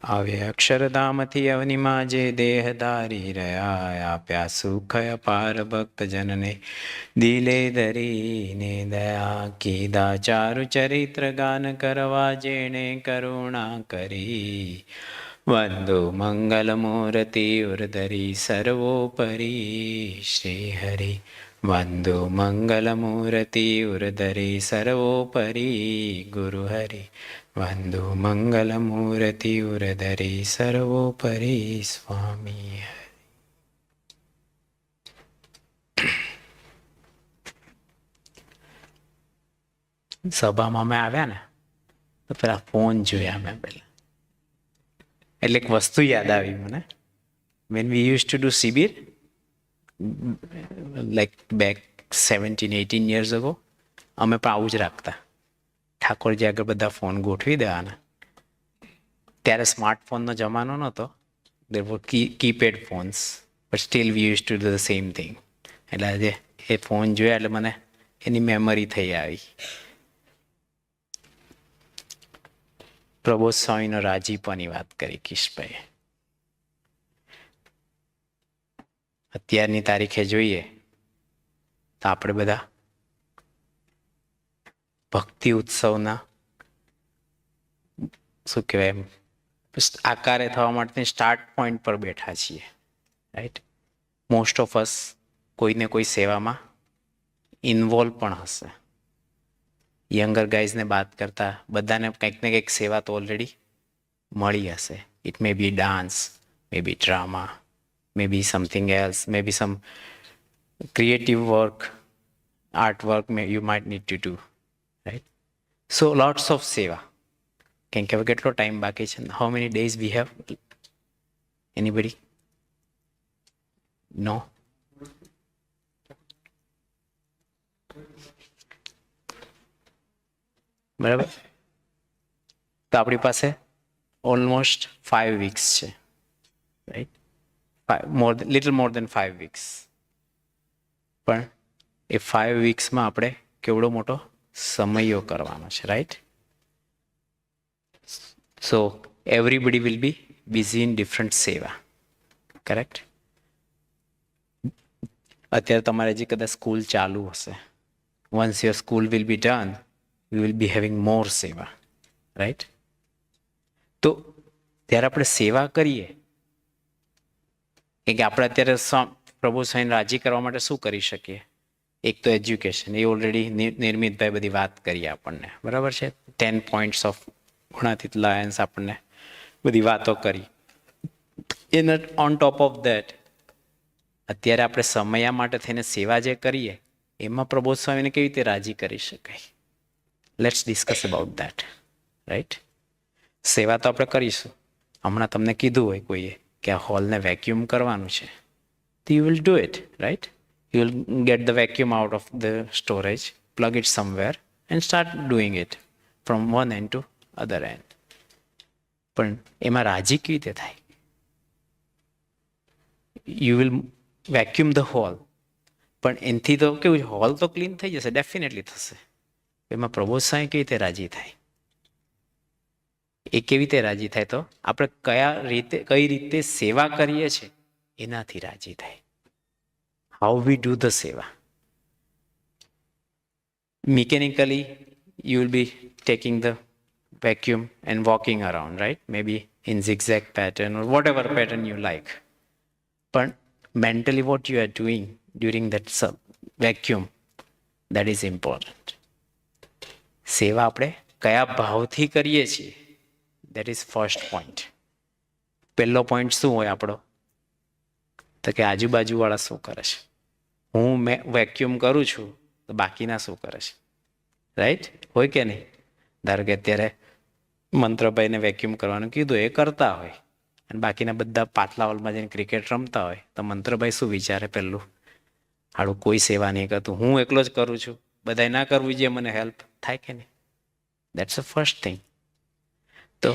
આવે અક્ષરધામથી અવનિમાં જે દેહ ધારી રહ્યા, આપ્યા સુખ અપાર ભક્તજનને દિલે ધરીને દયા. કીધા ચારુ ચરિત્ર ગાન કરવા જેણે કરુણા કરી, વંદો મંગલ મૂર્તિ ઉર્ધરી સર્વોપરી શ્રી હરિ. વંદો મંગલ મૂર્તિ ઉર્ધરી સર્વોપરી ગુરુ હરિ. વંદો મંગલ મૂર્તિ ઉર્ધરી સર્વોપરી સ્વામી. સભામાં અમે આવ્યા ને તો પેલા ફોન જોયા મેં પેલા, એટલે એક વસ્તુ યાદ આવી મને. when we used to do શિબિર like back 17-18 years ago, અમે પણ આવું જ રાખતા. ઠાકોરજી આગળ બધા ફોન ગોઠવી દેવાના. ત્યારે સ્માર્ટફોનનો જમાનો નહોતો. there were keypad phones, but still we used to do the same thing. એટલે આજે એ ફોન જોયા એટલે મને એની મેમરી થઈ આવી. પ્રબોધ સ્વામીનો રાજીપાની વાત કરી કિશભાઈ. અત્યારની તારીખે જોઈએ તો આપણે બધા ભક્તિ ઉત્સવના શું કહેવાય આકારે થવા માટે સ્ટાર્ટ પોઈન્ટ પર બેઠા છીએ, રાઈટ. મોસ્ટ ઓફ અસ કોઈને કોઈ સેવામાં ઇન્વોલ્વ પણ હશે. યંગર ગાઈઝને વાત કરતા બધાને કંઈક ને કંઈક સેવા તો ઓલરેડી મળી હશે. It may be dance, may be drama, may be something else, may be some creative work, art work you might need to do, right. So lots of seva. કેમ કે હવે કેટલો ટાઈમ બાકી છે? How many days we have? Anybody? No? બરાબર. તો આપણી પાસે ઓલમોસ્ટ 5 weeks છે, right. Little more than 5 weeks. પણ એ 5 weeksમાં આપણે કેવડો મોટો સમયો કરવાનો છે, right. So everybody will be busy in different સેવા, કરેક્ટ. અત્યારે તમારે હજી કદાચ સ્કૂલ ચાલુ હશે. Once your school will be done, we will be having more સેવા, રાઈટ. તો ત્યારે આપણે સેવા કરીએ કે આપણે અત્યારે પ્રભુ સ્વામીને રાજી કરવા માટે શું કરી શકીએ? એક તો એજ્યુકેશન, એ ઓલરેડી નિર્મિતભાઈ બધી વાત કરી આપણને, બરાબર છે. 10 points ઓફ ગુણાતીત લાયન્સ આપણને બધી વાતો કરી. એના ઓન ટોપ ઓફ દેટ અત્યારે આપણે સમયા માટે થઈને સેવા જે કરીએ એમાં પ્રબોધ સ્વામીને કેવી રીતે રાજી કરી શકાય? Let's discuss about that, right. સેવા તો આપણે કરીશું. હમણાં તમને કીધું હોય કોઈએ કે આ હોલને વેક્યુમ કરવાનું છે, તો you will do it, right. You will get the vacuum out of the storage, plug it somewhere and start doing it from one end to other end. પણ એમાં રાજી કેવી રીતે થાય? You will vacuum the hall, પણ એનાથી તો કેવું, હોલ તો ક્લીન થઈ જશે, ડેફિનેટલી થશે. એમાં પ્રબોધ સ્વામી કેવી રીતે રાજી થાય? એ કેવી રીતે રાજી થાય? તો આપણે કઈ રીતે સેવા કરીએ છીએ એનાથી રાજી થાય. હાઉ વી ડુ ધ સેવા. Mechanically you will be taking the vacuum and walking around, right? Maybe in zigzag pattern or whatever pattern you like. But mentally what you are doing during that vacuum, that is important. સેવા આપણે કયા ભાવથી કરીએ છીએ, that is first point. પહેલો point શું હોય આપણો? તો કે આજુબાજુવાળા શું કરે છે. હું વેક્યુમ કરું છું તો બાકીના શું કરે છે, રાઈટ? હોય કે નહીં? ધારો કે અત્યારે મંત્રભાઈને વેક્યુમ કરવાનું કીધું, એ કરતા હોય અને બાકીના બધા પાટલા હોલમાં જઈને ક્રિકેટ રમતા હોય, તો મંત્રભાઈ શું વિચારે? પહેલું, હાડું કોઈ સેવા નહીં કરતું, હું એકલો જ કરું છું, બધાએ ના કરવું જોઈએ, મને હેલ્પ થાય કે નહીં? That's a first thing. તો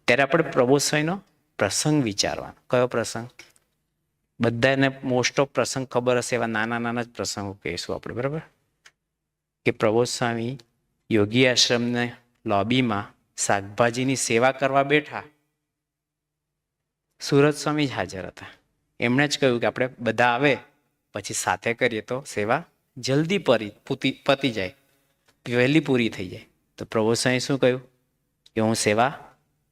ત્યારે આપણે પ્રબોધ સ્વામીનો પ્રસંગ વિચારવાનો. કયો પ્રસંગ? બધાને મોસ્ટ ઓફ પ્રસંગ ખબર હશે, એવા નાના નાના જ પ્રસંગો કહીશું આપણે, બરાબર? કે પ્રબોધ સ્વામી યોગી આશ્રમને લોબીમાં શાકભાજીની સેવા કરવા બેઠા સુરત સ્વામી જ હાજર હતા. એમણે જ કહ્યું કે આપણે બધા આવે પછી સાથે કરીએ તો સેવા જલ્દી પતી જાય, વહેલી પૂરી થઈ જાય. તો પ્રભુ સ્વામી શું કહ્યું કે હું સેવા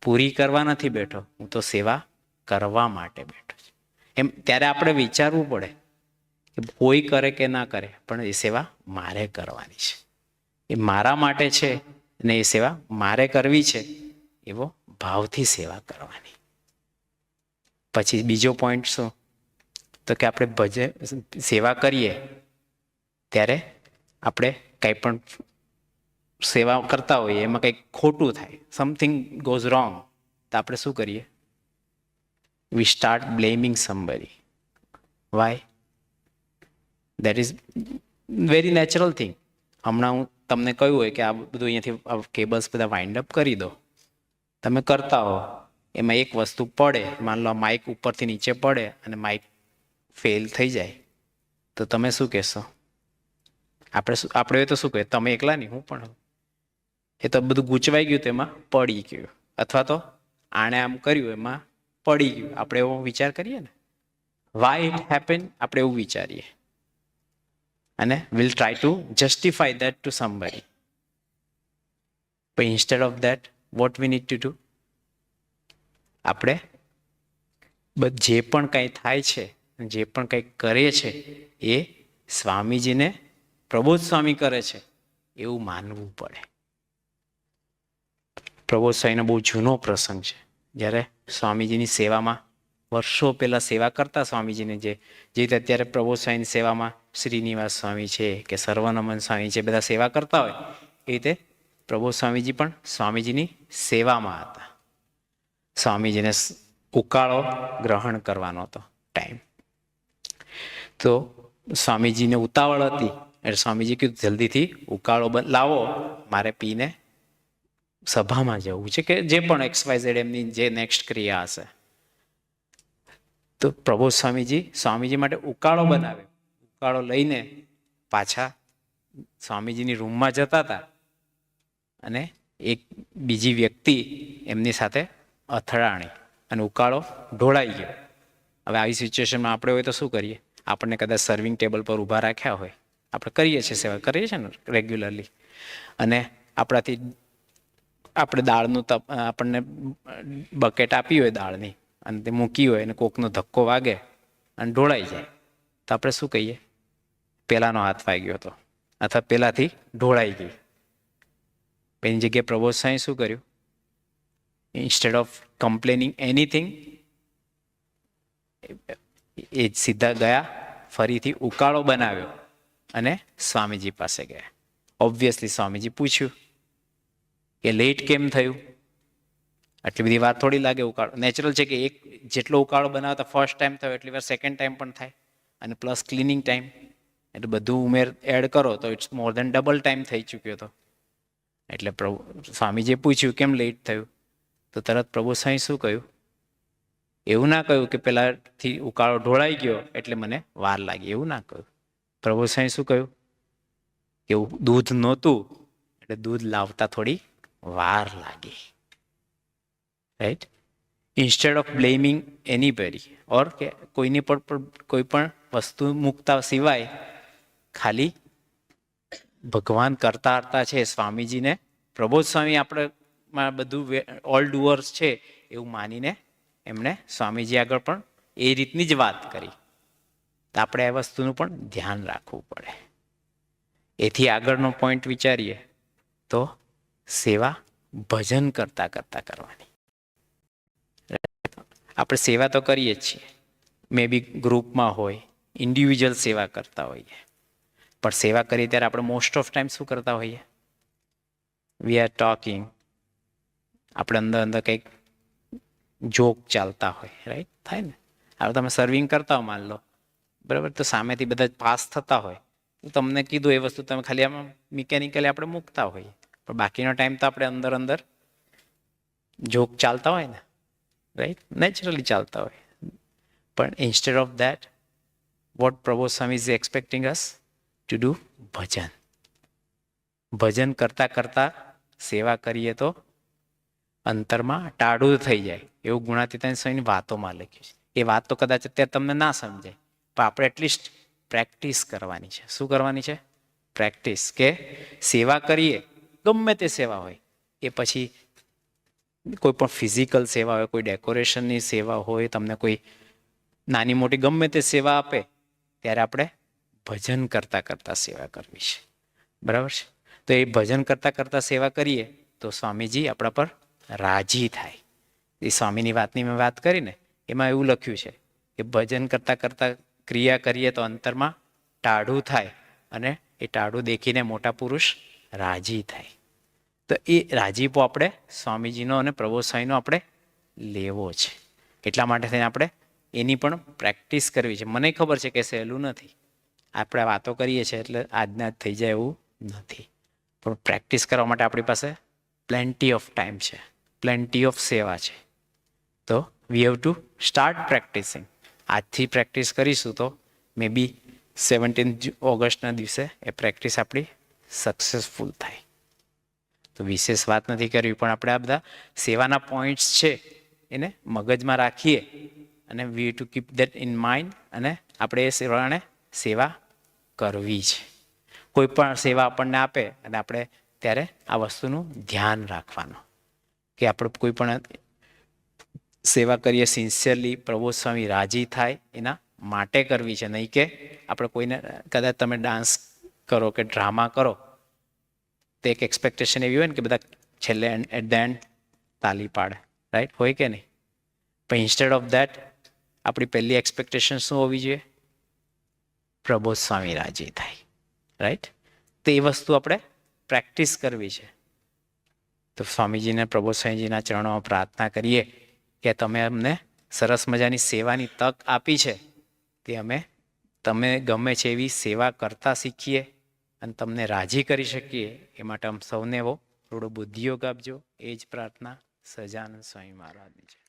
પૂરી કરવા નથી બેઠો, હું તો સેવા કરવા માટે બેઠો છું. એમ ત્યારે આપણે વિચારવું પડે કે કોઈ કરે કે ના કરે, પણ એ સેવા મારે કરવાની છે, એ મારા માટે છે અને એ સેવા મારે કરવી છે, એવો ભાવથી સેવા કરવાની. પછી બીજો પોઈન્ટ શું, તો કે આપણે સેવા કરીએ ત્યારે આપણે કંઈ પણ સેવા કરતા હોઈએ એમાં કંઈક ખોટું થાય, સમથિંગ ગોઝ રોંગ, તો આપણે શું કરીએ? We start blaming somebody. Why? That is very natural thing. હમણાં હું તમને કહ્યું હોય કે આ બધું અહીંયાથી કેબલ્સ બધા વાઇન્ડ અપ કરી દો, તમે કરતા હો, એમાં એક વસ્તુ પડે, માન લો માઇક ઉપરથી નીચે પડે અને માઇક ફેલ થઈ જાય, તો તમે શું કહેશો? આપણે તો શું કહીએ, તમે એકલા નહીં, હું પણ. એ તો બધું ગૂંચવાઈ ગયું, તેમાં પડી ગયું, અથવા તો આણે આમ કર્યું એમાં પડી ગયું. આપણે એવો વિચાર કરીએ ને, વાય ઇટ હેપન, આપણે એવું વિચારીએ અને will try to justify that to somebody. પણ instead of that what we need to do, આપણે જે પણ કંઈ થાય છે, જે પણ કંઈ કરે છે, એ સ્વામીજીને પ્રબોધ સ્વામી કરે છે એવું માનવું પડે. પ્રબોધ સ્વામીનો બહુ જૂનો પ્રસંગ છે. જ્યારે સ્વામીજીની સેવામાં વર્ષો પહેલાં સેવા કરતા સ્વામીજીને, જે રીતે અત્યારે પ્રબોધ સ્વામીની સેવામાં શ્રીનિવાસ સ્વામી છે કે સર્વનમન સ્વામી છે, બધા સેવા કરતા હોય, એ રીતે પ્રબોધ સ્વામીજી પણ સ્વામીજીની સેવામાં હતા. સ્વામીજીને ઉકાળો ગ્રહણ કરવાનો હતો ટાઈમ, તો સ્વામીજીને ઉતાવળ હતી એટલે સ્વામીજી કીધું જલ્દીથી ઉકાળો લાવો, મારે પીને સભામાં જવું છે, કે જે પણ XYZ એમની જે નેક્સ્ટ ક્રિયા હશે. તો પ્રબોધ સ્વામીજી માટે ઉકાળો બનાવ્યો. ઉકાળો લઈને પાછા સ્વામીજીની રૂમમાં જતા હતા અને એક બીજી વ્યક્તિ એમની સાથે અથડાણી અને ઉકાળો ઢોળાઈ ગયો. હવે આવી સિચ્યુએશનમાં આપણે હોય તો શું કરીએ? આપણને કદાચ સર્વિંગ ટેબલ પર ઊભા રાખ્યા હોય, આપણે કરીએ છીએ, સેવા કરીએ છીએ ને રેગ્યુલરલી, અને આપણાથી આપણે દાળનું આપણને બકેટ આપી હોય દાળની અને તે મૂકી હોય અને કોકનો ધક્કો વાગે અને ઢોળાઈ જાય, તો આપણે શું કહીએ? પેલાનો હાથ વાગ્યો હતો અથવા પેલાથી ઢોળાઈ ગઈ. એની જગ્યાએ પ્રબોધ સ્વામી શું કર્યું? ઇન્સ્ટેડ ઓફ કમ્પ્લેનિંગ એનીથિંગ, એ સીધા ગયા, ફરીથી ઉકાળો બનાવ્યો અને સ્વામીજી પાસે ગયા. ઓબ્વિયસલી સ્વામીજી પૂછ્યું કે લેટ કેમ થયું? આટલી બધી વાર થોડી લાગે ઉકાળો. નેચરલ છે કે એક જેટલો ઉકાળો બનાવતા ફર્સ્ટ ટાઈમ થયો એટલી વાર સેકન્ડ ટાઈમ પણ થાય, અને પ્લસ ક્લિનિંગ ટાઈમ, એટલે બધું ઉમેર એડ કરો તો it's more than double time થઈ ચૂક્યો હતો. એટલે સ્વામીજીએ પૂછ્યું કેમ લેટ થયું? તો તરત પ્રભુ સ્વામી શું કહ્યું? એવું ના કહ્યું કે પેલાથી ઉકાળો ઢોળાઈ ગયો એટલે મને વાર લાગી, એવું ના કહ્યું. પ્રભુ સ્વામી શું કહ્યું? કે દૂધ નહોતું એટલે દૂધ લાવતા થોડી વાર લાગી. Right? Instead of blaming anybody, or કે કોઈની પર કોઈ પણ વસ્તુ મૂકતા સિવાય ખાલી ભગવાન કરતા છે, સ્વામીજીને પ્રબોધ સ્વામી આપણે બધું ઓલ ડુઅર્સ છે એવું માનીને એમણે સ્વામીજી આગળ પણ એ રીતની જ વાત કરી. તો આપણે આ વસ્તુનું પણ ધ્યાન રાખવું પડે. એથી આગળનો પોઈન્ટ વિચારીએ તો સેવા ભજન કરતા કરતા કરવાની. આપણે સેવા તો કરીએ જ છીએ, મે બી ગ્રુપમાં હોય, ઇન્ડિવિજ્યુઅલ સેવા કરતા હોઈએ, પણ સેવા કરીએ ત્યારે આપણે મોસ્ટ ઓફ ટાઈમ શું કરતા હોઈએ? We are talking. આપણે અંદર કંઈક જોક ચાલતા હોય, રાઈટ? થાય ને? હવે તમે સર્વિંગ કરતા હો માન લો, બરાબર, તો સામેથી બધા પાસ થતા હોય, તો તમને કીધું એ વસ્તુ તમે ખાલી આમાં મિકેનિકલી આપણે મૂકતા હોઈએ, પણ બાકીનો ટાઈમ તો આપણે અંદર જોક ચાલતા હોય ને, રાઈટ? નેચરલી ચાલતા હોય. પણ instead of that what Prabhu Swami is expecting us to do? ભજન. ભજન કરતા કરતા સેવા કરીએ તો અંતરમાં ટાળું થઈ જાય એવું ગુણાતીતાનંદ સ્વામીની વાતોમાં લખ્યું છે. એ વાત તો કદાચ અત્યારે તમને ના સમજાય, પણ આપણે એટલીસ્ટ પ્રેક્ટિસ કરવાની છે. શું કરવાની છે? પ્રેક્ટિસ. કે સેવા કરીએ, ગમે તે સેવા હોય, એ પછી કોઈ પણ ફિઝિકલ સેવા હોય, કોઈ ડેકોરેશનની સેવા હોય, તમને કોઈ નાની મોટી ગમે તે સેવા આપે, ત્યારે આપણે ભજન કરતાં કરતાં સેવા કરવી છે. બરાબર છે? તો એ ભજન કરતાં કરતાં સેવા કરીએ તો સ્વામીજી આપણા પર રાજી થાય. એ સ્વામીની વાતની મેં વાત કરી ને, એમાં એવું લખ્યું છે કે ભજન કરતાં કરતાં ક્રિયા કરીએ તો અંતરમાં ટાઢું થાય, અને એ ટાઢું દેખીને મોટા પુરુષ રાજી થાય. તો એ રાજીપો આપણે સ્વામીજીનો અને પ્રભુ સ્વામીનો આપણે લેવો છે. એટલા માટે થઈને આપણે એની પણ પ્રેક્ટિસ કરવી છે. મને ખબર છે કે સહેલું નથી, આપણે વાતો કરીએ છીએ એટલે આજના જ થઈ જાય એવું નથી, પણ પ્રેક્ટિસ કરવા માટે આપણી પાસે પ્લેન્ટી ઓફ ટાઈમ છે, પ્લેન્ટી ઓફ સેવા છે. તો we have to start practising. આજથી પ્રેક્ટિસ કરીશું તો મે બી 17 ઓગસ્ટના દિવસે એ પ્રેક્ટિસ આપણી સક્સેસફુલ થાય. તો વિશેષ વાત નથી કરવી, પણ આપણે આ બધા સેવાના પોઈન્ટ્સ છે એને મગજમાં રાખીએ અને we too keep that in mind, અને આપણે એ સેવાને સેવા કરવી છે. કોઈ પણ સેવા આપણને આપે અને આપણે ત્યારે આ વસ્તુનું ધ્યાન રાખવાનું કે આપણે કોઈ પણ સેવા કરીએ સિન્સિયરલી, પ્રભુ સ્વામી રાજી થાય એના માટે કરવી છે. નહીં કે આપણે કોઈને, કદાચ તમે ડાન્સ કરો કે ડ્રામા કરો તો એક એક્સપેક્ટેશન એવી હોય ને કે બધા છેલ્લે એટ ધ એન્ડ તાલી પાડે, રાઈટ? હોય કે નહીં? પણ ઇન્સ્ટેડ ઓફ દેટ આપણી પહેલી એક્સપેક્ટેશન શું હોવી જોઈએ? પ્રભુ સ્વામી રાજી થાય, રાઈટ? તો એ વસ્તુ આપણે પ્રેક્ટિસ કરવી છે. તો સ્વામીજીને, પ્રભુ સ્વામીજીના ચરણોમાં પ્રાર્થના કરીએ કે તમે અમને સરસ મજાની સેવાની તક આપી છે, તે અમે તમે ગમે છે એવી સેવા કરતા શીખીએ અને તમને રાજી કરી શકીએ. એ માટે આમ સૌને એવો થોડો બુદ્ધિયોગ આપજો. એ જ પ્રાર્થના સહજાનંદ સ્વામી મહારાજની છે.